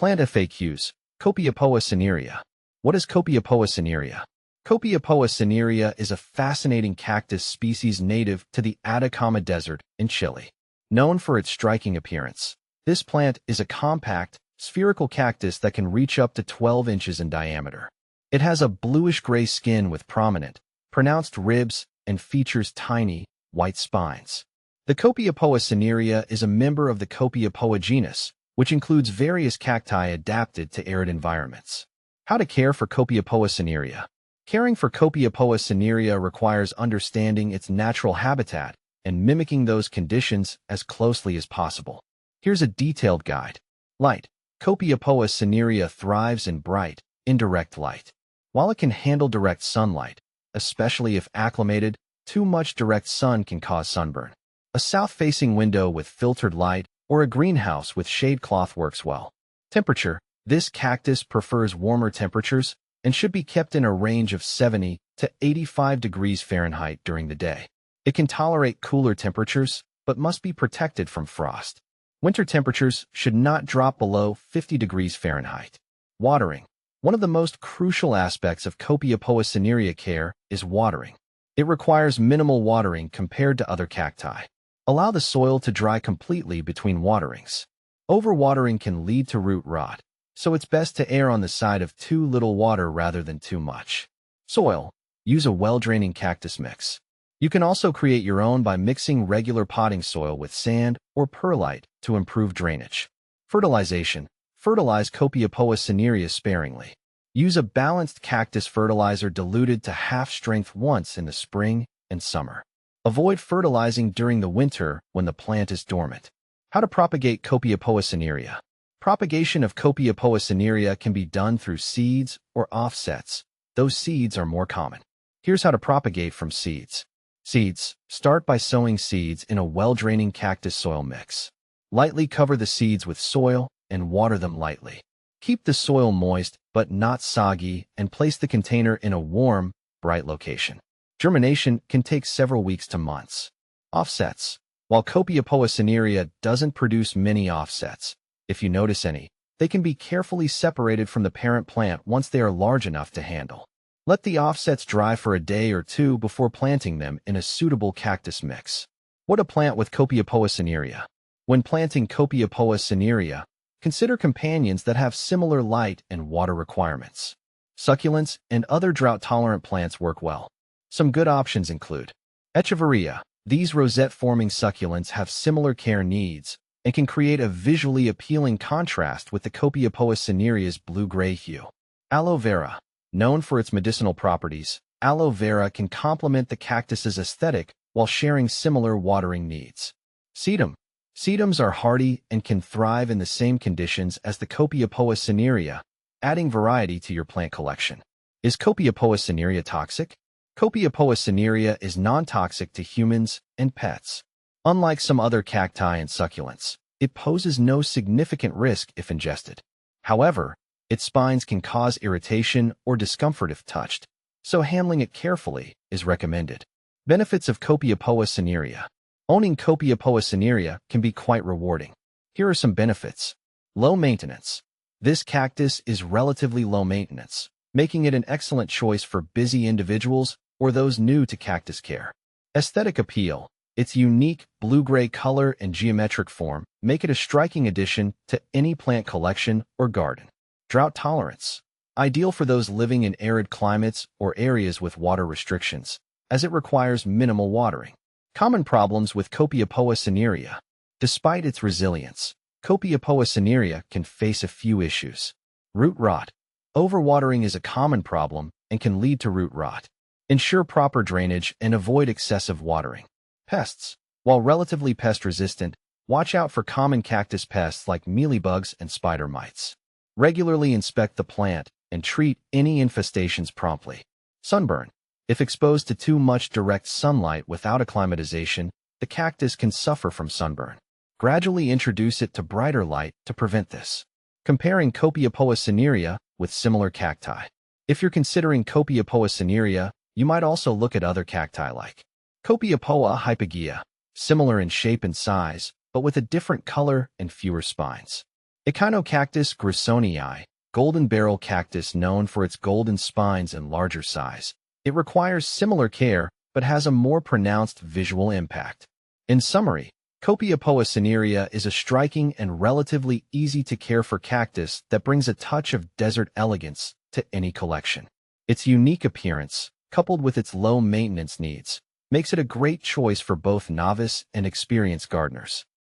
Plant FAQs. Copiapoa cinerea. What is Copiapoa cinerea? Copiapoa cinerea is a fascinating cactus species native to the Atacama Desert in Chile. Known for its striking appearance, this plant is a compact, spherical cactus that can reach up to 12 inches in diameter. It has a bluish-gray skin with prominent, pronounced ribs and features tiny, white spines. The Copiapoa cinerea is a member of the Copiapoa genus, which includes various cacti adapted to arid environments. How to care for Copiapoa cinerea? Caring for Copiapoa cinerea requires understanding its natural habitat and mimicking those conditions as closely as possible. Here's a detailed guide. Light. Copiapoa cinerea thrives in bright, indirect light. While it can handle direct sunlight, especially if acclimated, too much direct sun can cause sunburn. A south-facing window with filtered light or a greenhouse with shade cloth works well. Temperature. This cactus prefers warmer temperatures and should be kept in a range of 70 to 85 degrees Fahrenheit during the day. It can tolerate cooler temperatures, but must be protected from frost. Winter temperatures should not drop below 50 degrees Fahrenheit. Watering. One of the most crucial aspects of Copiapoa cinerea care is watering. It requires minimal watering compared to other cacti. Allow the soil to dry completely between waterings. Overwatering can lead to root rot, so it's best to err on the side of too little water rather than too much. Soil. Use a well-draining cactus mix. You can also create your own by mixing regular potting soil with sand or perlite to improve drainage. Fertilization. Fertilize Copiapoa cinerea sparingly. Use a balanced cactus fertilizer diluted to half-strength once in the spring and summer. Avoid fertilizing during the winter when the plant is dormant. How to propagate Copiapoa cinerea? Propagation of Copiapoa cinerea can be done through seeds or offsets. Those seeds are more common. Here's how to propagate from seeds. Seeds. Start by sowing seeds in a well-draining cactus soil mix. Lightly cover the seeds with soil and water them lightly. Keep the soil moist but not soggy and place the container in a warm, bright location. Germination can take several weeks to months. Offsets. While Copiapoa cinerea doesn't produce many offsets, if you notice any, they can be carefully separated from the parent plant once they are large enough to handle. Let the offsets dry for a day or two before planting them in a suitable cactus mix. What to plant with Copiapoa cinerea? When planting Copiapoa cinerea, consider companions that have similar light and water requirements. Succulents and other drought-tolerant plants work well. Some good options include Echeveria. These rosette-forming succulents have similar care needs and can create a visually appealing contrast with the Copiapoa cinerea's blue-gray hue. Aloe vera. Known for its medicinal properties, aloe vera can complement the cactus's aesthetic while sharing similar watering needs. Sedum. Sedums are hardy and can thrive in the same conditions as the Copiapoa cinerea, adding variety to your plant collection. Is Copiapoa cinerea toxic? Copiapoa cinerea is non-toxic to humans and pets. Unlike some other cacti and succulents, it poses no significant risk if ingested. However, its spines can cause irritation or discomfort if touched, so handling it carefully is recommended. Benefits of Copiapoa cinerea. Owning Copiapoa cinerea can be quite rewarding. Here are some benefits. Low maintenance. This cactus is relatively low maintenance, making it an excellent choice for busy individuals or those new to cactus care. Aesthetic appeal. Its unique blue-gray color and geometric form make it a striking addition to any plant collection or garden. Drought tolerance. Ideal for those living in arid climates or areas with water restrictions, as it requires minimal watering. Common problems with Copiapoa cinerea. Despite its resilience, Copiapoa cinerea can face a few issues. Root rot. Overwatering is a common problem and can lead to root rot. Ensure proper drainage and avoid excessive watering. Pests. While relatively pest-resistant, watch out for common cactus pests like mealybugs and spider mites. Regularly inspect the plant and treat any infestations promptly. Sunburn. If exposed to too much direct sunlight without acclimatization, the cactus can suffer from sunburn. Gradually introduce it to brighter light to prevent this. Comparing Copiapoa cinerea with similar cacti. If you're considering Copiapoa cinerea, you might also look at other cacti like Copiapoa hypogea, similar in shape and size, but with a different color and fewer spines. Echinocactus grissonii, golden barrel cactus known for its golden spines and larger size. It requires similar care, but has a more pronounced visual impact. In summary, Copiapoa cinerea is a striking and relatively easy-to-care-for cactus that brings a touch of desert elegance to any collection. Its unique appearance, coupled with its low maintenance needs, makes it a great choice for both novice and experienced gardeners.